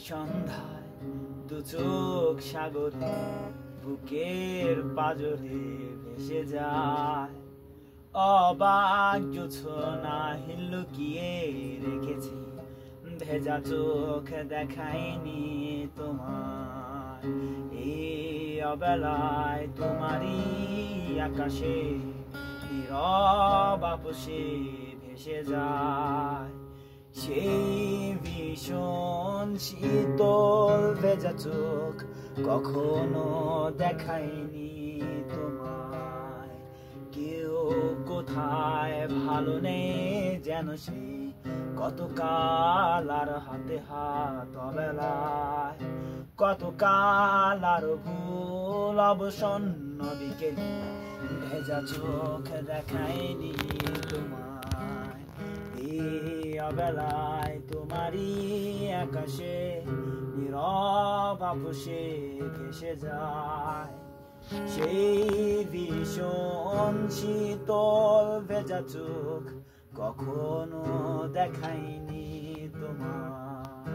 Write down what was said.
সন্ধ্যায় দু চোখ সাগরে বুকের পাজরে ভেসে যায়। অবাক জোছনা লুকিয়ে রেখেছি, ভেজা চোখ দেখায়নি তোমার। এই অবেলায় তোমারই আকাশে নীরব আপোষে ভেসে যায়। সেই ভীষণ শীতল ভেজা চোখ কখনো দেখায়নি তোমায়। কেউ কোথায় ভালো নেই যেন সে কতকাল আর হাতে হাত অবেলায়, কতকাল আর ভুল অবসন্ন বিকেলে ভেজা চোখ দেখায়নি তোমায়। এই অবেলায় তোমারই আকাশে নীরব আপোষে ভেসে যায়। সেই ভীষণ শীতল ভেজা চোখ কখনো দেখায়নি তোমার।